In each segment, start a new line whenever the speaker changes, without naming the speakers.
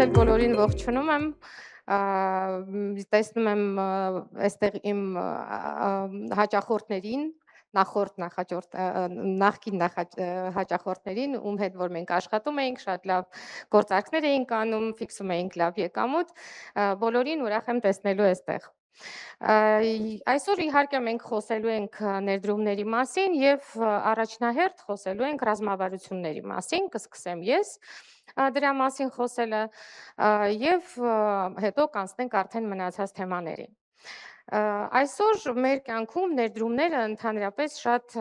էլ բոլորին ողջունում եմ, տեսնում եմ այստեղ իմ հաճախորդներին, նախկին հաճախորդներին, ում հետ որ մենք աշխատում էինք, շատ լավ գործարքներ էինք անում, ֆիքսում էինք լավ եկամուտ, բոլորին ուրախ եմ տեսնելու այստեղ։ Այսօր իհարկե մենք խոսելու ենք ներդրումների մասին եւ առաջնահերթ խոսելու ենք ռազմավարությունների մասին, կսկսեմ ես դրա մասին խոսելը եւ հետո կանցնենք արդեն մնացած թեմաներին։ Այսօր մեր կյանքում ներդրումները ընդհանրապես շատ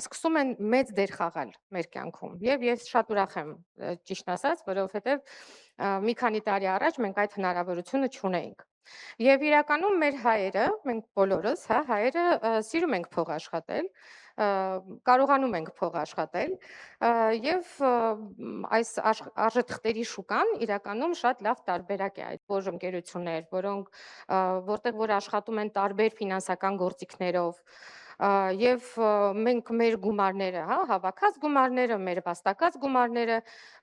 սկսում են մեծ դեր խաղալ մեր կյանքում եւ ես շատ ուրախ եմ, ճիշտ ասած, որովհետեւ մի քանի տարի առաջ մենք այդ հնարավորությունը չունեինք։ Եվ իրականում մեր հայերը, մենք բոլորս, հա, հայերը սիրում ենք փող աշխատել, կարողանում ենք փող աշխատել եւ այս արժեթղթերի շուկան իրականում շատ լավ տարբերակ է այդ որ ընկերություններ, որտեղ որ աշխատում են տարբեր ֆինանսական գործիքներով եւ մենք մեր գումարները, հա, հավաքած գումարները, մեր վաստակած գումարները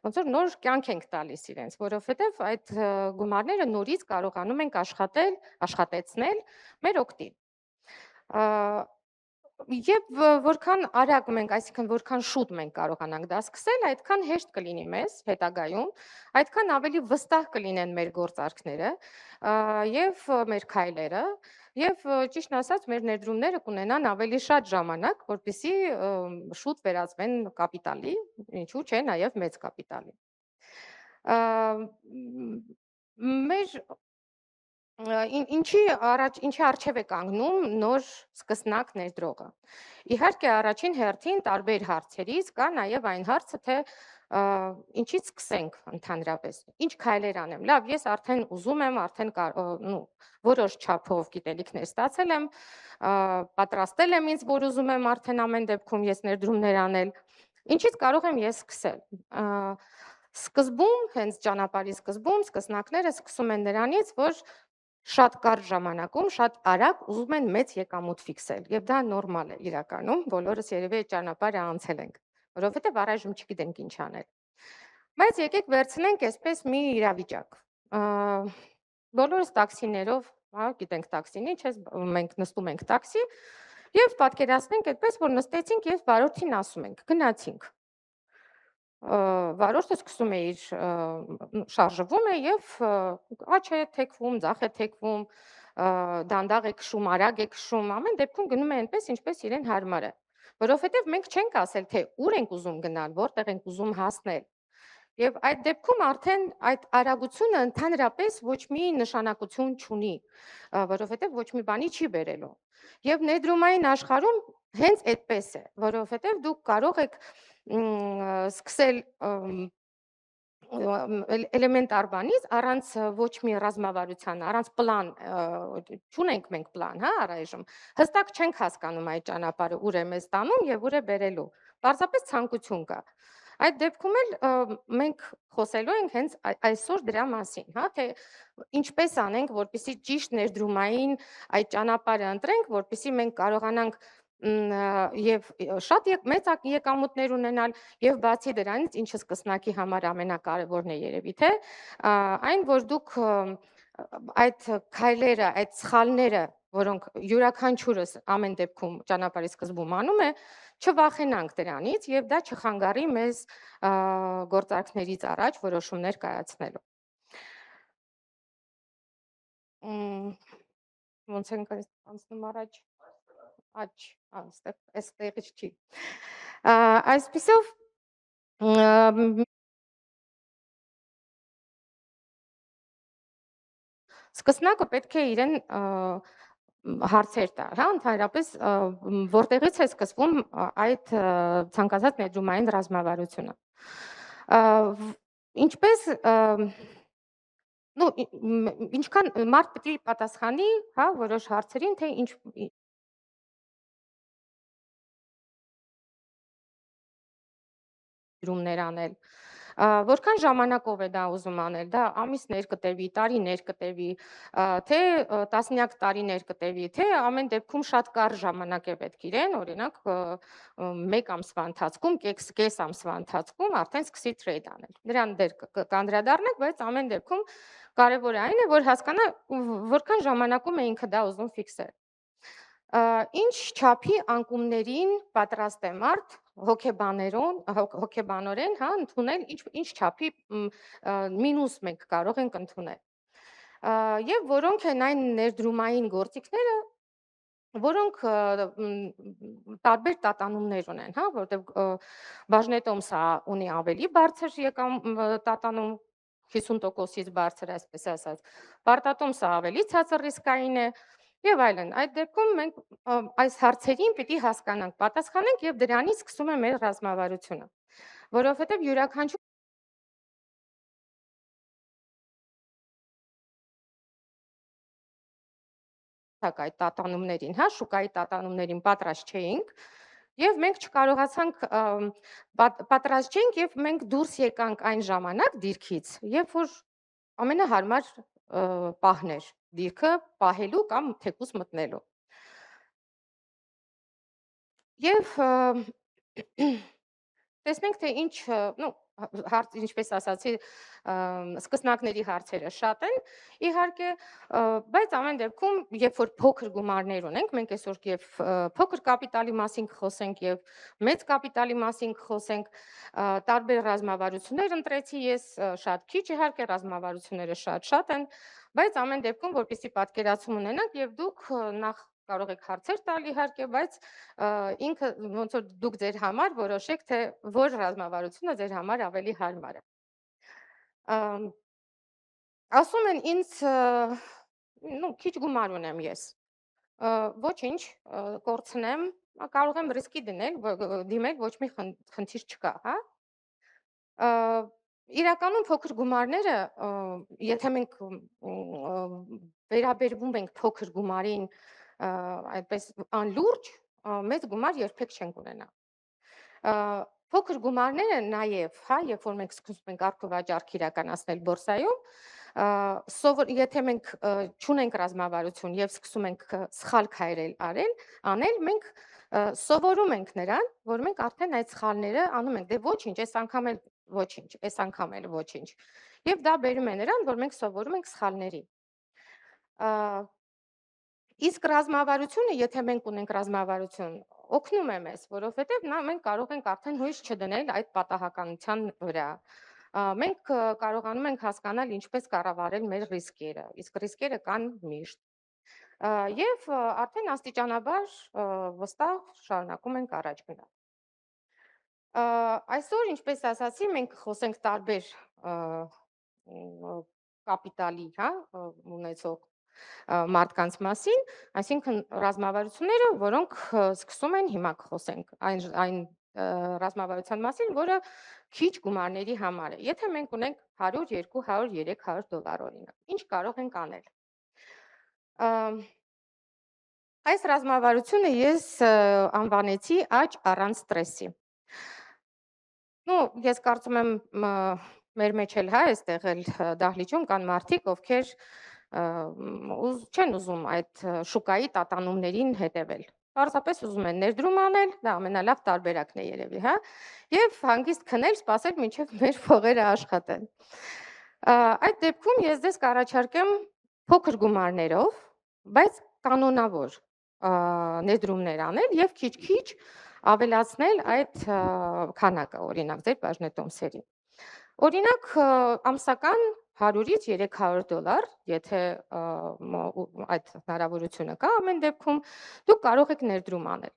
ոնց որ նոր կյանք ենք տալիս իրենց, որովհետեւ այդ գումարները նորից կարողանում ենք աշխատեցնել մեր օգտին։ Եվ որքան արագ մենք, այսինքն որքան շուտ մենք կարողանանք դա սկսել, այդքան հեշտ կլինի մեզ հետագայում, այդքան ավելի վստահ կլինեն մեր գործարքները եւ մեր քայլերը եւ ճիշտն ասած մեր ներդրումները կունենան ավելի շատ ժամանակ, որպեսզի շուտ վերածվեն կապիտալի, ինչու՞ չէ, նաեւ մեծ կապիտալի։ Մեր Ինչի առջև է կանգնում նոր սկսնակ ներդրողը։ Իհարկե առաջին հերթին տարբեր հարցերից կա նաև այն հարցը, թե ինչից սկսենք ընդհանրապես, ինչ քայլեր անեմ։ Լավ, ես արդեն ուզում եմ, արդեն որոշ չափով գիտելիքներ ստացել եմ, պատրաստել եմ ինձ, որ ուզում եմ արդեն ամեն դեպքում ես ներդրումներ անել։ Ինչից կարող եմ ես սկսել։ Սկզբում, հենց ճանապարհի սկզբում սկսնակները սկսում են նրանից, որ շատ կարճ ժամանակում, շատ արագ ուզում են մեծ եկամուտ ֆիքսել եւ դա նորմալ է իրականում, բոլորս երևի այդ ճանապարհը անցել ենք, որովհետեւ առայժմ չգիտենք ինչ անել։ Բայց եկեք վերցնենք այսպես մի իրավիճակ։ Բոլորս տաքսիներով, հա, գիտենք տաքսին ինչ է, մենք նստում ենք տաքսի եւ պատկերացնենք այդպես, որ նստեցինք եւ վարորդին ասում ենք. գնացինք։ Վարորդը սկսում է իր շարժվում է եւ աչ է թեքվում, ձախ է թեքվում, դանդաղ է քշում, արագ է քշում, ամեն դեպքում գնում է այնպես, ինչպես իրեն հարմար է, որովհետեւ մենք չենք ասել, թե ուր ենք ուզում գնալ, որտեղ ենք ուզում հասնել։ Եվ այդ դեպքում արդեն այդ արագությունը ընդհանրապես ոչ մի նշանակություն չունի, որովհետեւ ոչ մի բանի չի բերելու։ Եվ ներդրումային աշխարհում հենց այդպես է, որովհետեւ դուք կարող եք սկսել էլեմենտար բանից առանց ոչ մի ռազմավարության, առանց պլան, չունենք մենք պլան, հա, առայժմ։ Հստակ չենք հասկանում այդ ճանապարհը ուր է մեզ տանում եւ ուր է բերելու։ Պարզապես ցանկություն կա։ Այդ դեպքում էլ մենք խոսելու ենք հենց այսօր դրա մասին, հա, թե ինչպես անենք, որպեսզի ճիշտ ներդրումային այդ ճանապարհը ընտրենք, որպեսզի մենք կարողանանք եւ շատ մեծ եկամուտներ ունենալ եւ բացի դրանից ինչը սկսնակի համար ամենակարևորն է երևի թե այն որ դուք այդ քայլերը, այդ սխալները, որոնք յուրաքանչյուրս ամեն դեպքում ճանապարհի սկզբում անում է, չվախենանք դրանից եւ դա չխանգարի մեզ գործարքներից առաջ որոշումներ կայացնելու։ Ոնց ենք անցնում առաջ։ Այստեղից չի։ Այսպիսով սկսնակը պետք է իրեն հարցեր տալ, հա, ընդհանրապես որտեղից է սկսվում այդ ցանկացած ներդրումային ռազմավարությունը։ Ինչպես ինչքան մարդ պետք է պատասխանի, հա, որոշ հարցերին, թե ինչ ներդրումներ անել, Որքան ժամանակով է դա ուզում անել, դա ամիսներ կտևի, տարիներ կտևի, թե տասնյակ տարիներ կտևի, թե ամեն դեպքում շատ կարճ ժամանակ է պետք իրեն, օրինակ 1 ամսվա ընթացքում, կես ամսվա ընթացքում արդեն սկսի trade անել։ Դրան դեր կանդրադառնանք, բայց ամեն դեպքում կարևորը այն է, որ հասկանա որքան ժամանակում է ինքը դա ուզում ֆիքսել։ Ինչ չափի անկումներին պատրաստ է մարդ հոգեբանորեն, հա, ընդունել ինչ չափի մինուս մենք կարող ենք ընդունել։ Եվ որոնք են այն ներդրումային գործիքները, որոնք տարբեր տատանումներ ունեն, հա, որտեղ բաժնետոմսը ունի ավելի բարձր տատանում 50%-ից բարձր, այսպես ասած, պարտատոմսը ավելի ցածր ռիսկային է եւ այլն։ Այդ դեպքում մենք այս հարցերին պիտի հասկանանք, պատասխանենք եւ դրանից սկսում է մեր ռազմավարությունը, որովհետեւ յուրաքանչյուր այդ տատանումներին, հա, շուկայի տատանումներին պատրաստ չէինք եւ մենք չկարողացանք պատրաստ չէինք եւ մենք դուրս եկանք այն ժամանակ դիրքից, երբ որ ամենահարմար պահն էր դիրքը պահելու կամ թեկուզ մտնելու։ Եվ տեսնենք թե ինչ, ինչպես ասացի, սկսնակների հարցերը շատ են, իհարկե, բայց ամեն դեպքում, երբ որ փոքր գումարներ ունենք, մենք այսօր եւ փոքր կապիտալի մասին կխոսենք եւ մեծ կապիտալի մասին կխոսենք, տարբեր ռազմավարություններ ընտրեցի ես, շատ քիչ իհարկե, ռազմավարությունները շատ են, բայց ամեն դեպքում, որպեսզի պատկերացում ունենանք եւ դուք նախ կարող եք հարցեր տալ իհարկե, բայց ինքը ոնց որ դուք ձեր համար որոշեք, թե որ ռազմավարությունը ձեր համար ավելի հարմար է։ Ասում են ինձ, քիչ գումար ունեմ ես, ոչինչ, կորցնեմ, կարող եմ ռիսկի դիմել, ոչ մի խնդիր չկա, հա։ Իրականում փոքր գումարները, եթե մենք վերաբերվում ենք փոքր գումարին այդպես անլուրջ, մեծ գումար երբեք չենք ունենա։ Փոքր գումարները նաև, հա, երբ որ մենք սկսում ենք առքովաճառք իրականացնել բորսայում, եթե մենք չունենք ռազմավարություն եւ սկսում ենք սխալ քայլեր անել, մենք սովորում ենք նրան, որ մենք արդեն այդ սխալները անում ենք, դե ոչինչ, այս անգամ էլ ոչինչ, այս անգամ էլ ոչինչ։ Եվ դա բերում է նրան, որ մենք սովորում ենք սխալների։ Իսկ ռազմավարությունը, եթե մենք ունենք ռազմավարություն, օգնում է մեզ, որովհետև մենք կարող ենք արդեն հույս չդնել այդ պատահականության վրա։ Մենք կարողանում ենք հասկանալ ինչպես կառավարել մեր ռիսկերը, իսկ ռիսկերը կան միշտ։ Եվ արդեն աստիճանաբար վստահ շարունակում ենք առաջ գնալ։ Այսօր, ինչպես ասացի, մենք խոսենք տարբեր կապիտալի, հա, ունեցող մարդկանց մասին, այսինքն ռազմավարությունները, որոնք սկսում են, հիմա կխոսենք այն ռազմավարության մասին, որը քիչ գումարների համար է։ Եթե մենք ունենք 100, 200, 300 դոլար օրինակ, ինչ կարող ենք անել։ Այս ռազմավարությունը ես անվանեցի աճ առանց ստրեսի։ Ես կարծում եմ մեր մեջ էլ, հա, այստեղ էլ դահլիճում կան մարդիկ, ովքեր չեն ուզում այդ շուկայի տատանումներին հետևել։ Պարզապես ուզում են ներդրում անել, դա ամենալավ տարբերակն է երևի, հա, եւ հանգիստ քնել, սպասել մինչեւ մեր փողերը աշխատեն։ Այդ դեպքում ես ձեզ կառաջարկեմ փոքր գումարներով, բայց կանոնավոր ներդրումներ անել եւ քիչ-քիչ ավելացնել այդ քանակը, օրինակ ձեր բաժնետոմսերի։ Օրինակ ամսական 100-ից 300 դոլար, եթե այդ հնարավորությունը կա, ամեն դեպքում դուք կարող եք ներդրում անել։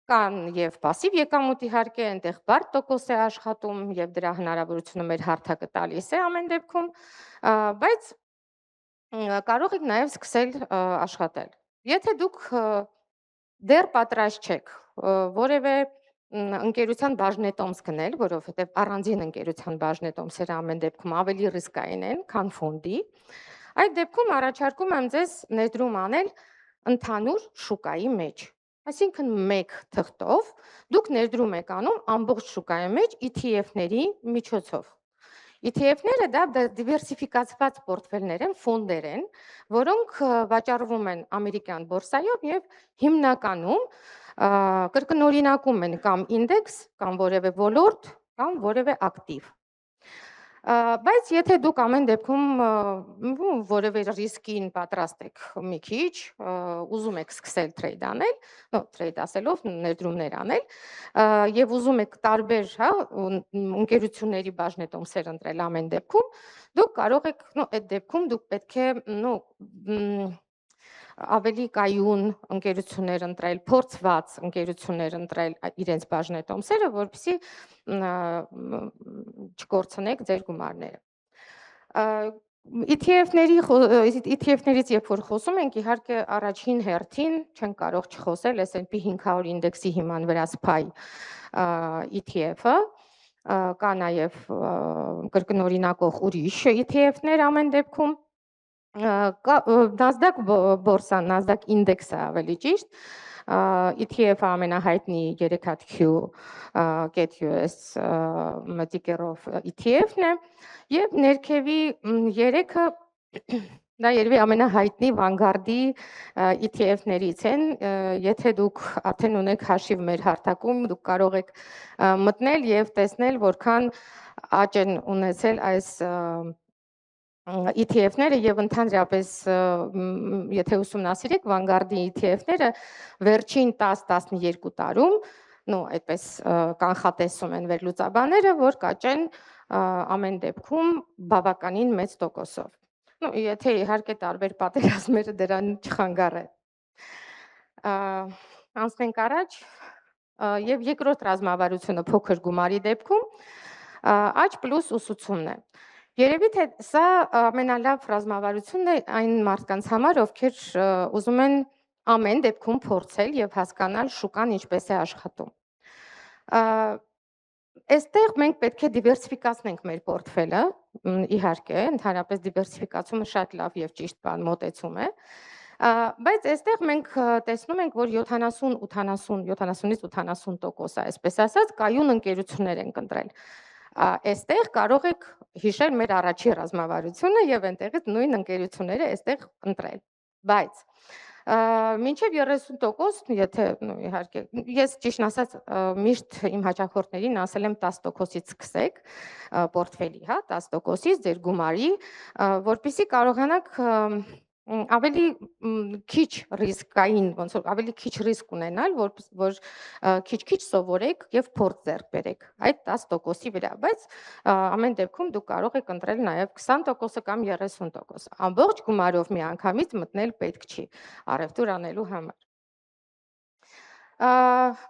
Կան եւ пассив եկամուտ իհարկե, այնտեղ բարդ տոկոս է աշխատում եւ դրա հնարավորությունը մեր հարթակը տալիս է ամեն դեպքում, բայց կարող եք նաեւ սկսել աշխատել։ Եթե դուք դեռ պատրաստ չեք որևէ ընկերության բաժնետոմս գնել, որովհետև առանձին ընկերության բաժնետոմսերը ամեն դեպքում ավելի ռիսկային են, քան ֆոնդի, այդ դեպքում առաջարկում եմ ձեզ ներդրում անել ընդհանուր շուկայի մեջ։ Այսինքն մեկ թղթով դուք ներդրում եք անում ամբողջ շուկայի մեջ ETF-ների միջոցով։ ETF-ները դա դիվերսիֆիկացված պորտֆելներ են, ֆոնդեր են, որոնք վաճառվում են ամերիկյան բորսայով եւ հիմնականում կրկնօրինակում են կամ ինդեքս, կամ որևէ ոլորտ, կամ որևէ ակտիվ։ Բայց եթե դուք ամեն դեպքում որևէ ռիսկին պատրաստ եք մի քիչ, ուզում եք սկսել տրեյդ անել, տրեյդ ասելով ներդրումներ անել, եւ ուզում եք տարբեր, հա, ընկերությունների բաժնետոմսեր ընտրել ամեն դեպքում, դուք կարող եք, այդ դեպքում դուք պետք է, ավելի կայուն ընկերություններ ընտրել, փորձված ընկերություններ ընտրել իրենց բաժնետոմսերը, որպեսզի չկորցնեք ձեր գումարները։ ETF-ներից երբ որ խոսում ենք, իհարկե առաջին հերթին չենք կարող չխոսել S&P 500 ինդեքսի հիման վրա SPY ETF-ը, կա նաև կրկնօրինակող ուրիշ ETF-ներ ամեն դեպքում, Nasdaq բորսան, Nasdaq ինդեքսը ավելի ճիշտ, ETF-ը ամենահայտնի 3Q GetUS տիկերով ETF-ն է, եւ ներքևի 3-ը դա երևի ամենահայտնի Vanguard-ի ETF-ներից են, եթե դուք արդեն ունեք հաշիվ մեր հարթակում, դուք կարող եք մտնել եւ տեսնել, որքան աճ են ունեցել այս ETF-ները եւ ընդհանրապես եթե ուսումնասիրեք Vanguard-ի ETF-ները վերջին 10-12 տարում, այդպես կանխատեսում են վերլուծաբանները, որ կաճեն ամեն դեպքում բավականին մեծ տոկոսով։ Եթե իհարկե տարբեր պատերազմները դրան չխանգարեն։ Անցնենք առաջ եւ երկրորդ ռազմավարությունը փոքր գումարի դեպքում աճ պլյուս ուսուցումն է։ Երևի թե սա ամենալավ ռազմավարությունն է այն մարդկանց համար, ովքեր ուզում են ամեն դեպքում փորձել եւ հասկանալ շուկան ինչպես է աշխատում։ Այստեղ մենք պետք է դիվերսիֆիկացնենք մեր պորտֆելը, իհարկե, ընդհանրապես դիվերսիֆիկացումը շատ լավ եւ ճիշտ մոտեցում է, բայց այստեղ մենք տեսնում ենք, որ 70-ից 80%, այսպես ասած, կայուն ընկերություններ են ընտրել։ Այստեղ կարող եք հիշել մեր առաջի ռազմավարությունը եւ այնտեղից նույն ընկերությունները այստեղ ընտրել։ Բայց մինչև 30%, եթե իհարկե, ես ճիշտն ասած միշտ իմ հաճախորդներին ասել եմ 10%-ից սկսեք պորտֆելի, հա, 10%-ից ձեր գումարի, որպեսզի կարողանաք ավելի քիչ ռիսկային, ոնց որ ավելի քիչ ռիսկ ունենալ, որ քիչ-քիչ սովորեք եւ փորձ ձեռք բերեք այդ 10%-ի վրա, բայց ամեն դեպքում դուք կարող եք ընտրել նաեւ 20% կամ 30%։ Ամբողջ գումարով միանգամից մտնել պետք չի առևտուր անելու համար։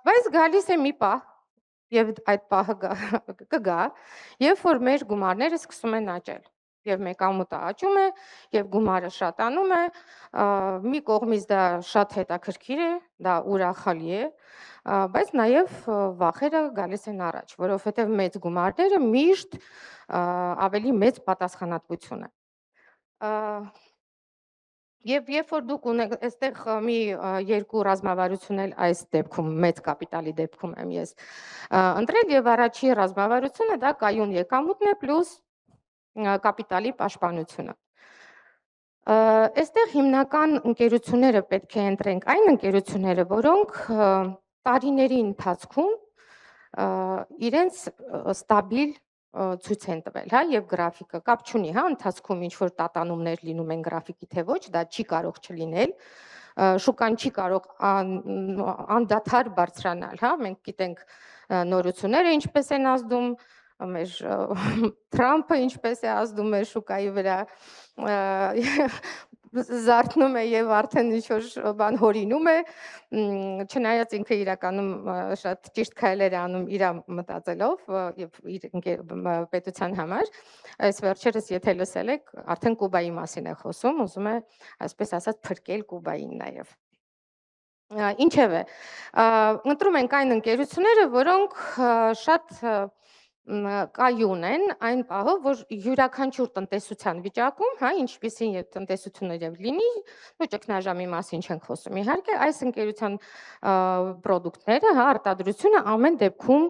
Բայց գալիս է մի պահ, եւ այդ պահը կգա, երբ որ մեր գումարները սկսում են աճել։ Եվ մեկամուտը աճում է, եւ գումարը շատանում է, մի կողմից դա շատ հետաքրքիր է, դա ուրախալի է, բայց նաեւ վախերը գալիս են առաջ, որովհետեւ մեծ գումարները միշտ ավելի մեծ պատասխանատվություն է։ Եվ երբ որ դուք ունեք այստեղ մի երկու ռազմավարություն էլ այս դեպքում մեծ կապիտալի դեպքում եմ ես ընտրել եւ առաջի ռազմավարությունը դա կայուն եկամուտն է պլյուս կապիտալի պաշտպանությունը։ Այստեղ հիմնական ընկերությունները պետք է ընտրենք այն ընկերությունները, որոնք տարիների ընթացքում իրենց ստաբիլ ցույց են տվել, հա, եւ գրաֆիկը կապ չունի, հա, ընթացքում ինչ որ տատանումներ լինում են գրաֆիկի թե ոչ, դա չի կարող չլինել, շուկան չի կարող անդադար բարձրանալ, հա, մենք գիտենք նորությունները ինչպես են ազդում, մեր Թրամփը ինչպես է ազդում մեր շուկայի վրա, զարթնում է եւ արդեն ինչ որ բան հորինում է, չնայած ինքը իրականում շատ ճիշտ քայլեր է անում իր մտածելով եւ իր պետության համար։ Այս վերջերս եթե լսել եք, արդեն Կուբայի մասին է խոսում, ուզում է այսպես ասած փրկել Կուբային նաեւ։ Ինչևէ, ընտրում ենք այն ընկերությունները, որոնք շատ կայուն են այն պահով, որ յուրաքանչյուր տնտեսության վիճակում, հա, ինչպիսին եւ տնտեսությունը եւ լինի, ոչ ճգնաժամի մասին չենք խոսում։ Իհարկե, այս ընկերության պրոդուկտները, հա, արտադրությունը ամեն դեպքում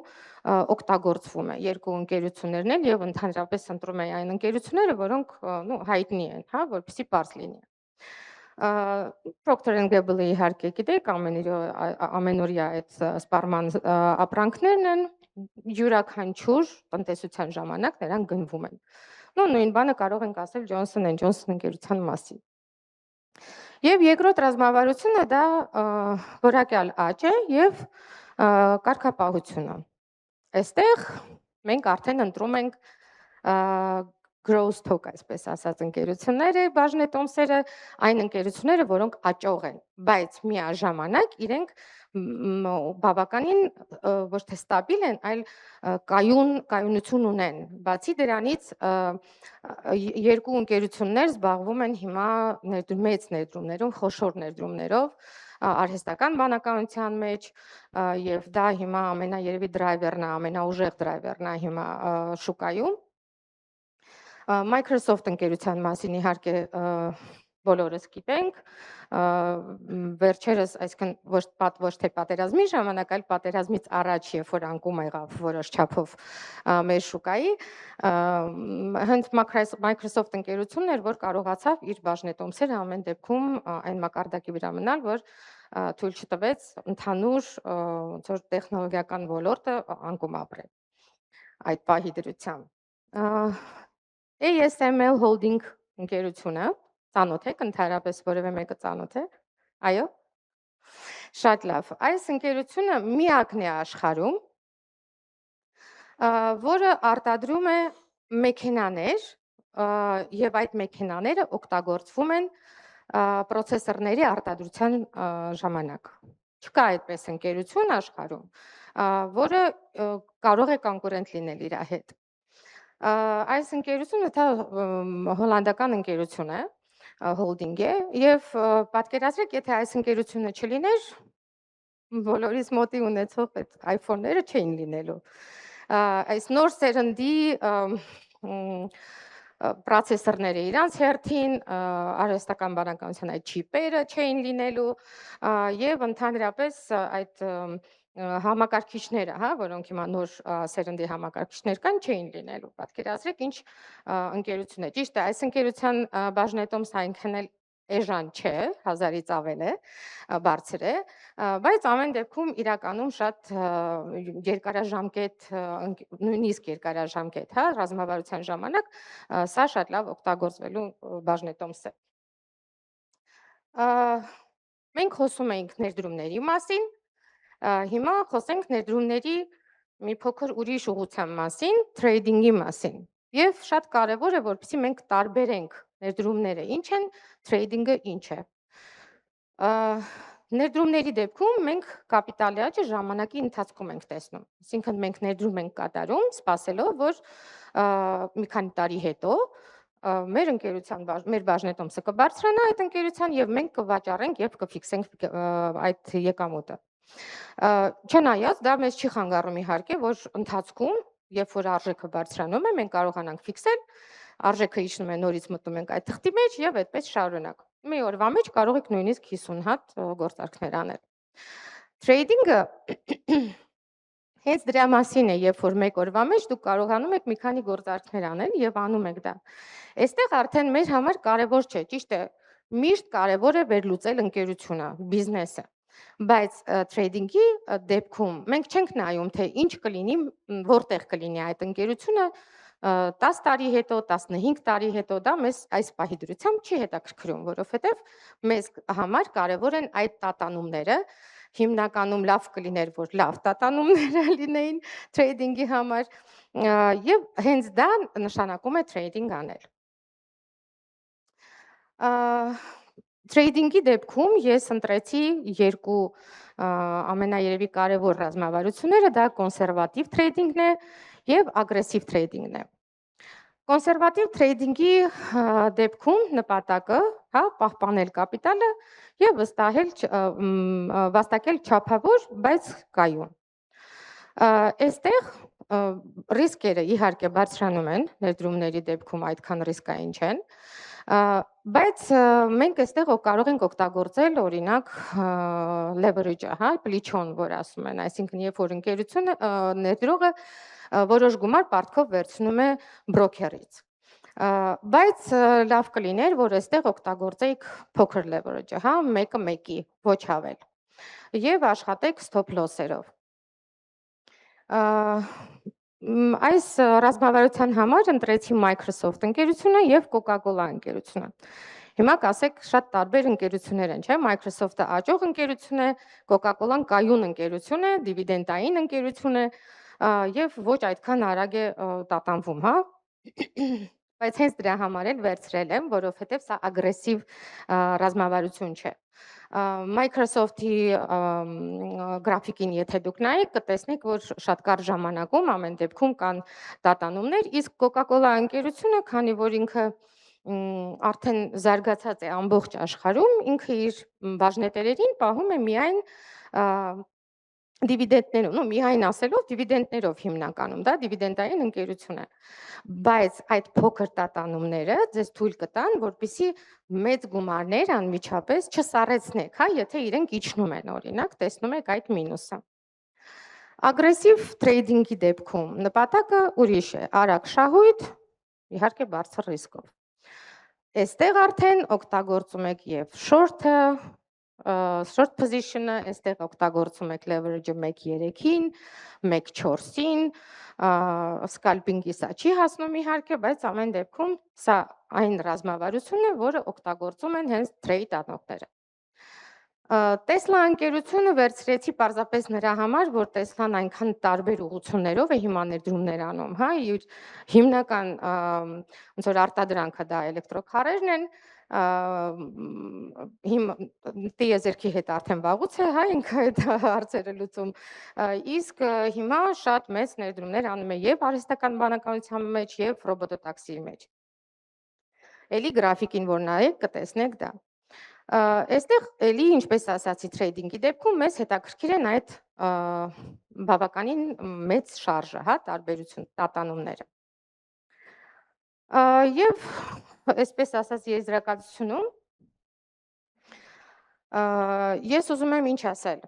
օգտագործվում է։ Երկու ընկերություններն են եւ ընդհանրապես ընտրում են այն ընկերությունները, որոնք հայտնի են, հա, որպեսզի բարձ լինի։ Procter & Gamble-ը իհարկե գիտեք, ամենօրյա այդ սպառման ապրանքներն են, յուրաքանչյուր տնտեսության ժամանակ նրանք գնվում են։ Նույն բանը կարող ենք ասել Johnson & Johnson ընկերության մասին։ Եվ երկրորդ ռազմավարությունը դա որակյալ աճ է եւ կարգապահությունը։ Այստեղ մենք արդեն ընտրում ենք growth stock, այսպես ասած, ընկերությունները, բաժնետոմսերը, այն ընկերությունները, որոնք աճող են, բայց միաժամանակ իրենք բավականին ոչ թե ստաբիլ են, այլ կայունություն ունեն։ Բացի դրանից երկու ընկերություններ զբաղվում են հիմա մեծ ներդրումներով, խոշոր ներդրումներով արհեստական բանականության մեջ եւ դա հիմա ամենաերևի դրայվերն է, ամենաուժեղ դրայվերն է հիմա շուկայում։ Microsoft ընկերության մասին իհարկե բոլորս գիտենք, վերջերս, այսինքն ոչ թե պատերազմի ժամանակ, այլ պատերազմից առաջ, երբ որ անկում եղավ որոշ չափով մեր շուկայի, հենց Microsoft ընկերությունն էր, որ կարողացավ իր բաժնետոմսերը ամեն դեպքում այն մակարդակի վրա մնալ, որ թույլ չտվեց ընդհանուր ոնց որ տեխնոլոգիական ոլորտը անկում ապրել այդ պահի դրությամբ։ ASML Holding ընկերությունը, ծանոթ եք, ընդհանրապես որևէ մեկը ծանոթ է։ Այո։ Շատ լավ։ Այս ընկերությունը միակն է աշխարհում, որը արտադրում է մեքենաներ եւ այդ մեքենաները օգտագործվում են պրոցեսորների արտադրության ժամանակ։ Չկա այդպես ընկերություն աշխարհում, որը կարող է կոնկուրենտ լինել իր հետ։ Այս ընկերությունը դա հոլանդական ընկերություն է, հոլդինգ է, եւ պատկերացրեք, եթե այս ընկերությունը չլիներ, բոլորիս մոտի ունեցող այդ iPhone-ները չէին լինելու։ Այս նոր սերնդի պրոցեսորները իրանց հերթին, արհեստական բանականության այդ չիպերը չէին լինելու եւ ընդհանրապես այդ համակարգիչները, հա, որոնք հիմա նոր սերնդի համակարգիչներ կան, չէին լինելու։ Պատկերացրեք, ինչ ընկերություն է։ Ճիշտ է, այս ընկերության բաժնետոմսը այնքան էլ էժան չէ, 1000-ից ավել է, բարձր է, բայց ամեն դեպքում իրականում շատ երկարաժամկետ, նույնիսկ երկարաժամկետ, հա, ռազմավարության ժամանակ սա շատ լավ օգտագործվելու բաժնետոմս է։ Մենք խոսում էինք ներդրումների մասին, հիմա խոսենք ներդրումների մի փոքր ուրիշ ուղղության մասին, թրեյդինգի մասին։ Եվ շատ կարևոր է, որպեսզի մենք տարբերենք ներդրումները ինչ են, թրեյդինգը ինչ է։ Ներդրումների դեպքում մենք կապիտալի աճը ժամանակի ընթացքում ենք տեսնում։ Այսինքն մենք ներդրում ենք կատարում, սպասելով, որ մի քանի տարի հետո մեր ընկերության մեր բաժնետոմսը կբարձրանա այդ ընկերության եւ մենք կվաճառենք եւ կֆիքսենք այդ եկամուտը։ Չնայած դա մեզ չի խանգարում իհարկե, որ ընթացքում, երբ որ արժեքը բարձրանում է, մենք կարողանանք ֆիքսել, արժեքը իջնում է, նորից մտնում ենք այդ թղթի մեջ եւ այդպես շարունակ։ Մի օրվա մեջ կարող եք նույնիսկ 50 հատ գործարքներ անել։ Թրեյդինգը հենց դրա մասին է, երբ որ մեկ օրվա մեջ դուք կարողանում եք մի քանի գործարքներ անել եւ անում եք դա։ Այստեղ արդեն մեր համար կարևոր չէ, ճիշտ է, միշտ կարևոր է վերլուծել ընկերությունը, բիզնեսը։ Բայց թրեյդինգի դեպքում մենք չենք նայում, թե ինչ կլինի, որտեղ կլինի այդ ընկերությունը 10 տարի հետո, 15 տարի հետո, դա մեզ այս պահի դրությամբ չի հետաքրքրում, որովհետև մեզ համար կարևոր են այդ տատանումները, հիմնականում լավ կլիներ, որ լավ տատանումները լինեին թրեյդինգի համար, եւ հենց դա նշանակում է թրեյդինգ անել։ Թրեյդինգի դեպքում ես ընտրեցի երկու ամենաերևի կարևոր ռազմավարությունները, դա կոնսերվատիվ թրեյդինգն է եւ ագրեսիվ թրեյդինգն է։ Կոնսերվատիվ թրեյդինգի դեպքում նպատակը, հա, պահպանել կապիտալը եւ վաստակել չափավոր, բայց կայուն։ Այստեղ Ռիսկերը իհարկե բարձրանում են, ներդրումների դեպքում այդքան ռիսկային չեն, բայց մենք այստեղ կարող ենք օգտագործել օրինակ leverage-ը, հա, պլիչոն, որ ասում են, այսինքն երբ որ ընկերությունը ներդրողը որոշ գումար պարտքով վերցնում է բրոքերից։ Բայց լավ կլիներ, որ այստեղ օգտագործեիք փոքր leverage-ը, հա, մեկը մեկի, ոչ ավել։ Եվ աշխատեք stop loss-երով։ Այս ռազմավարության համար ընտրեցի Microsoft ընկերությունը եւ Coca-Cola ընկերությունը։ Հիմա կասեք, շատ տարբեր ընկերություններ են, չէ՞։ Microsoft-ը աճող ընկերություն է, Coca-Cola-ն կայուն ընկերություն է, դիվիդենտային ընկերություն է եւ ոչ այդքան արագ է տատանվում, հա։ Բայց հենց դրա համար էլ վերցրել եմ, որովհետեւ սա ագրեսիվ ռազմավարություն չէ։ Microsoft-ի գրաֆիկին եթե դուք նայեք, կտեսնեք, որ շատ կարճ ժամանակում ամեն դեպքում կան տատանումներ, իսկ Coca-Cola ընկերությունը, քանի որ ինքը արդեն զարգացած է ամբողջ աշխարհում, ինքը իր բաժնետերերին պահում է միայն դիվիդենտներով, ну միայն ասելով դիվիդենտներով հիմնականում, դա դիվիդենտային ընկերություն է։ Բայց այդ փոքր տատանումները ձեզ թույլ կտան, որպեսզի մեծ գումարներ անմիջապես չսառեցնեք, հա, եթե իրենք իջնում են, օրինակ, տեսնում եք այդ մինուսը։ Ագրեսիվ տրեյդինգի դեպքում նպատակը ուրիշ է, արագ շահույթ, իհարկե բարձր ռիսկով։ Այստեղ արդեն օգտագործում եք եւ short-ը, short position-ը, այստեղ օգտագործում եք leverage-ը 1.3-ին, 1.4-ին, scalping-ի սա չի հասնում իհարկե, բայց ամեն դեպքում սա այն ռազմավարությունն է, որը օգտագործում են հենց trade անողները։ Տեսլա ընկերությունը վերցրեցի պարզապես նրա համար, որ Տեսլան այնքան տարբեր ուղղություններով է հիմա ներդրումներ անում, հա, իր հիմնական ոնց որ արտադրանքը դա էլեկտրոքարերն են, տիեզերքի հետ արդեն վաղուց է, հա, ինքը այդ հարցերը լուծում, իսկ հիմա շատ մեծ ներդրումներ անում է եւ արհեստական բանականության մեջ եւ ռոբոտոտաքսիի մեջ։ Էլի գրաֆիկին որ նայեք, կտեսնեք դա։ Այստեղ էլի, ինչպես ասացի, տրեյդինգի դեպքում մեզ հետաքրքիր են այդ բավականին մեծ շարժը, հա, տարբերություն, տատանումները։ Եվ այսպես ասած եզրակացությունում ես ուզում եմ ինչ ասել։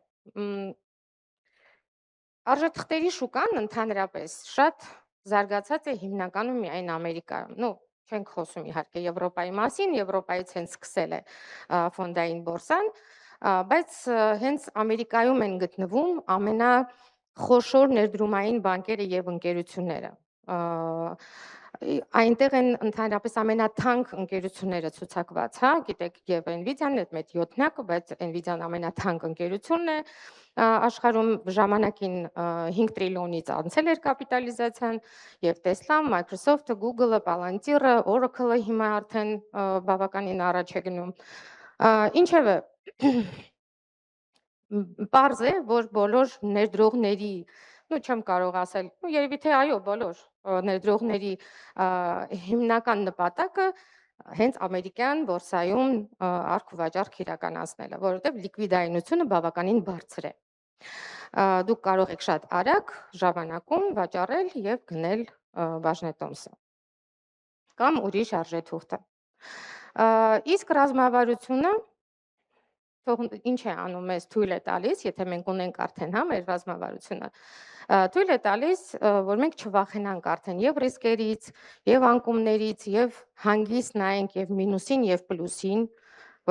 Արժեթղթերի շուկան ընդհանրապես շատ զարգացած է հիմնականում միայն Ամերիկայում, ну չենք խոսում իհարկե Եվրոպայի մասին, Եվրոպայից հենց սկսել է ֆոնդային բորսան, բայց հենց Ամերիկայում են գտնվում ամենախոշոր ներդրումային բանկերը եւ ընկերությունները։ Այնտեղ են ընդհանրապես ամենաթանկ ընկերությունները ցուցակված, հա, գիտեք, եւ Nvidia-ն է մեծ 7-նակը, բայց Nvidia-ն ամենաթանկ ընկերությունն է աշխարհում ժամանակին 5 տրիլիոնից անցել էր կապիտալիզացիան, եւ Tesla-ն, Microsoft-ը, Google-ը, Palantir-ը, Oracle-ը հիմա արդեն բավականին առաջ է գնում։ Ինչևէ, պարզ է, որ բոլոր ներդրողների, ну չեմ կարող ասել, ну երևի թե այո, բոլոր ներդրողների հիմնական նպատակը հենց ամերիկյան բորսայում արք ու վաճառք իրականացնելը, որովհետև լիկվիդայնությունը բավականին բարձր է։ Դուք կարող եք շատ արագ ժամանակում վաճառել եւ գնել բաժնետոմսը կամ ուրիշ արժեթուղթը։ Իսկ ռազմավարությունը ինչ է անում, մեզ թույլ է տալիս, եթե մենք ունենք արդեն, հա, մեր ռազմավարությունը, թույլ է տալիս, որ մենք չվախենանք արդեն եւ ռիսկերից, եւ անկումներից, եւ հանգիստ նայենք եւ մինուսին եւ պլյուսին,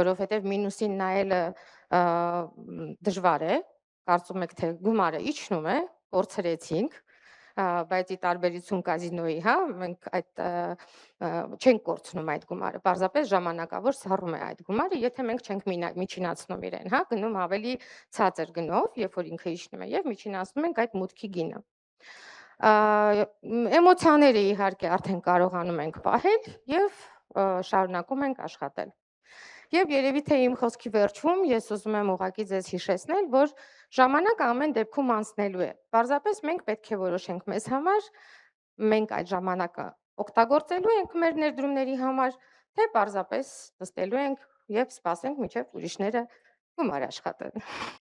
որովհետեւ մինուսին նայելը դժվար է, կարծում եք թե գումարը իջնում է, կորցրեցինք, բայց ի տարբերություն կազինոյի, հա, մենք այդ չենք կորցնում այդ գումարը, պարզապես ժամանակավոր սառում է այդ գումարը, եթե մենք չենք միջինացնում իրեն, հա, գնում ավելի ցածր գնով, երբ որ ինքը իջնում է եւ միջինացնում ենք այդ մուտքի գինը։ Էմոցիաները իհարկե արդեն կարողանում ենք պահել եւ շարունակում ենք աշխատել։ Եվ երևի թե իմ խոսքի վերջում ես ուզում եմ ուղղակի ձեզ հիշեցնել, որ ժամանակը ամեն դեպքում անցնելու է։ Պարզապես մենք պետք է որոշենք մեզ համար, մենք այդ ժամանակը օգտագործելու ենք մեր ներդրումների համար, թե պարզապես նստելու ենք եւ սպասենք, մինչեւ ուրիշները գումար աշխատեն։